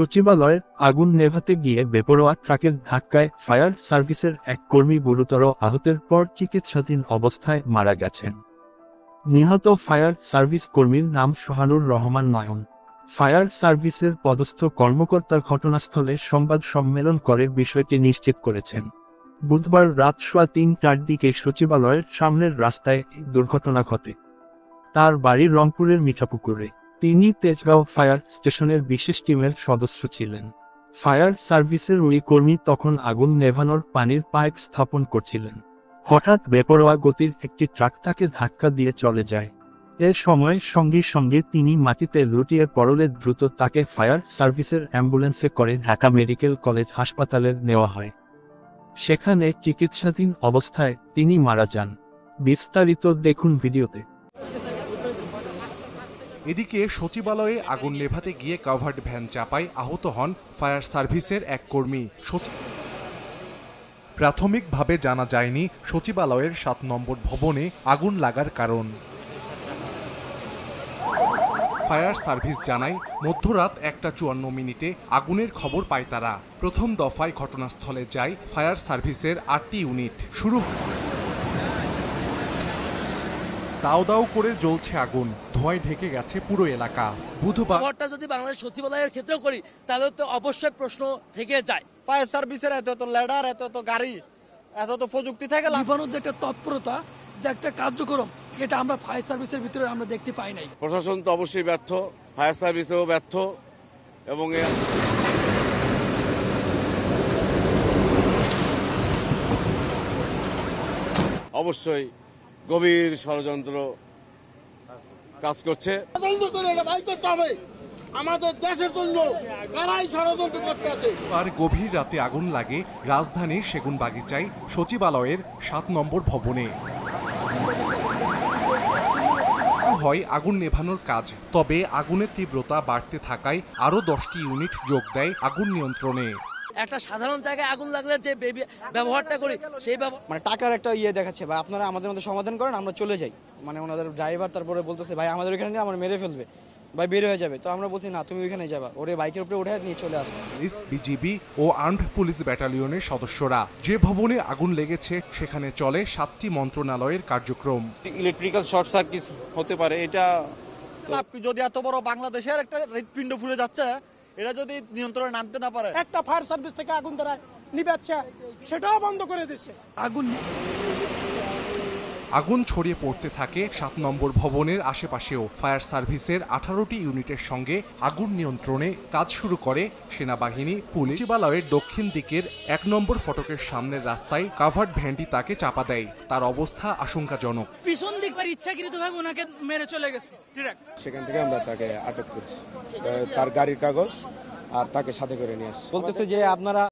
সচিবালয়ের আগুন নেভাতে গিয়ে বেপরোয়া ট্রাকের ধাক্কায় ফায়ার সার্ভিসের এক কর্মী গুরুতর আহতের পর চিকিৎসাধীন অবস্থায় মারা গেছেন। নিহত ফায়ার সার্ভিস কর্মীর নাম সোহানুর রহমান নয়ন। ফায়ার সার্ভিসের পদস্থ কর্মকর্তা ঘটনাস্থলে সংবাদ সম্মেলন করে বিষয়টি নিশ্চিত করেছেন। বুধবার রাত 3:15টার দিকে সচিবালয়ের সামনের রাস্তায় এই দুর্ঘটনা ঘটে। তার বাড়ি রংপুরের মিঠাপুকুরে। তিনি তেজগাঁও ফায়ার স্টেশনের বিশেষ টিমের সদস্য ছিলেন। ফায়ার সার্ভিসের ওই কর্মী তখন আগুন নেভানোর পানির পাইপ স্থাপন করছিলেন। হঠাৎ বেপরোয়া গতির একটি ট্রাক তাকে ধাক্কা দিয়ে চলে যায়। এ সময় সঙ্গে সঙ্গে তিনি মাটিতে লুটিয়ে পড়লে দ্রুত তাকে ফায়ার সার্ভিসের অ্যাম্বুলেন্সে করে ঢাকা মেডিকেল কলেজ হাসপাতালে নেওয়া হয়। সেখানে চিকিৎসাধীন অবস্থায় তিনি মারা যান। বিস্তারিত দেখুন ভিডিওতে। এদিকে সচিবালয়ে আগুন নেভাতে গিয়ে কাভার্ড ভ্যান চাপায় আহত হন ফায়ার সার্ভিসের এক কর্মী। প্রাথমিকভাবে জানা যায়নি সচিবালয়ের 7 নম্বর ভবনে আগুন লাগার কারণ। ফায়ার সার্ভিস জানায় মধ্যরাত 1:54 আগুনের খবর পায় তারা। প্রথম দফায় ঘটনাস্থলে যায় ফায়ার সার্ভিসের 8টি ইউনিট। দাও দাও করে জ্বলছে আগুন, ধোঁয়ায় ঢেকে গেছে পুরো এলাকা। বুধবার যদি বাংলাদেশ সচিবালয়ের ক্ষেত্রেও করি তাহলে তো অবশ্যই প্রশ্ন থেকে যায়। ফায়ার সার্ভিসের এত ল্যাডার, এত গাড়ি, এত প্রযুক্তি থেকে নিবানোর যে একটা তৎপরতা, যে একটা কার্যক্রম, এটা আমরা ফায়ার সার্ভিসের ভিতরে আমরা দেখতে পাই নাই। প্রশাসন তো অবশ্যই ব্যর্থ, ফায়ার সার্ভিসেও ব্যর্থ এবং অবশ্যই গভীর ষড়যন্ত্র কাজ করছে। আমাদের দেশের জন্য কারাই ষড়যন্ত্র করতে আছে। আর গভীর রাতে আগুন লাগে রাজধানীর সেগুনবাগিচায় সচিবালয়ের 7 নম্বর ভবনে। হয় আগুন নেভানোর কাজ, তবে আগুনের তীব্রতা বাড়তে থাকায় আরো 10টি ইউনিট যোগ দেয় আগুন নিয়ন্ত্রণে। একটা সাধারণ জায়গায় আগুন লাগলে যে ব্যবহারটা করি সেই মানে টাকার একটা দেখাচ্ছে, ভাই আপনারা আমাদের মধ্যে সমাধান করেন, আমরা চলে যাই। মানে ওনাদের ড্রাইভার তারপরে বলতেছে ভাই আমাদের ওখানে নিয়ে আমার মেরে ফেলবে, ভাই বের হয়ে যাবে। তো আমরা বলছি না, তুমি ওইখানে যাবা। ওরে বাইকের উপরে উঠে নিয়ে চলে আসে। পুলিশ, বিজিবি ও আর্মড পুলিশ ব্যাটালিয়নের সদস্যরা। যে ভবনে আগুন লেগেছে সেখানে চলে 7টি মন্ত্রণালয়ের কার্যক্রম। ইলেকট্রিক্যাল শর্ট সার্কিট হতে পারে। এটা যদি এত বড় বাংলাদেশের একটা হৃৎপিণ্ড ফুলে যাচ্ছে, এটা যদি নিয়ন্ত্রণে আনতে না পারে। একটা ফায়ার সার্ভিস থেকে আগুন ধরা নিবাচ্ছে, সেটাও বন্ধ করে দিচ্ছে। আগুন ছড়িয়ে পড়তে থাকে 7 নম্বর ভবনের আশেপাশেও। ফায়ার সার্ভিসের 18টি ইউনিটের সঙ্গে আগুন নিয়ন্ত্রণে কাজ শুরু করে সেনাবাহিনী, পুলিশ। সচিবালয়ের দক্ষিণ দিকের 1 নম্বর ফটকের সামনের রাস্তায় কাভার্ড ভ্যানটি তাকে চাপা দেয়। তার অবস্থা আশঙ্কাজনক। পিছন দিক পর ইচ্ছাকৃতভাবে ওনাকে মেরে চলে গেছে। সেখান থেকে আমরা তাকে আটক করছি, তার গাড়ির কাগজ আর তাকে সাথে করে নিয়ে আসছি। বলতেছে যে আপনারা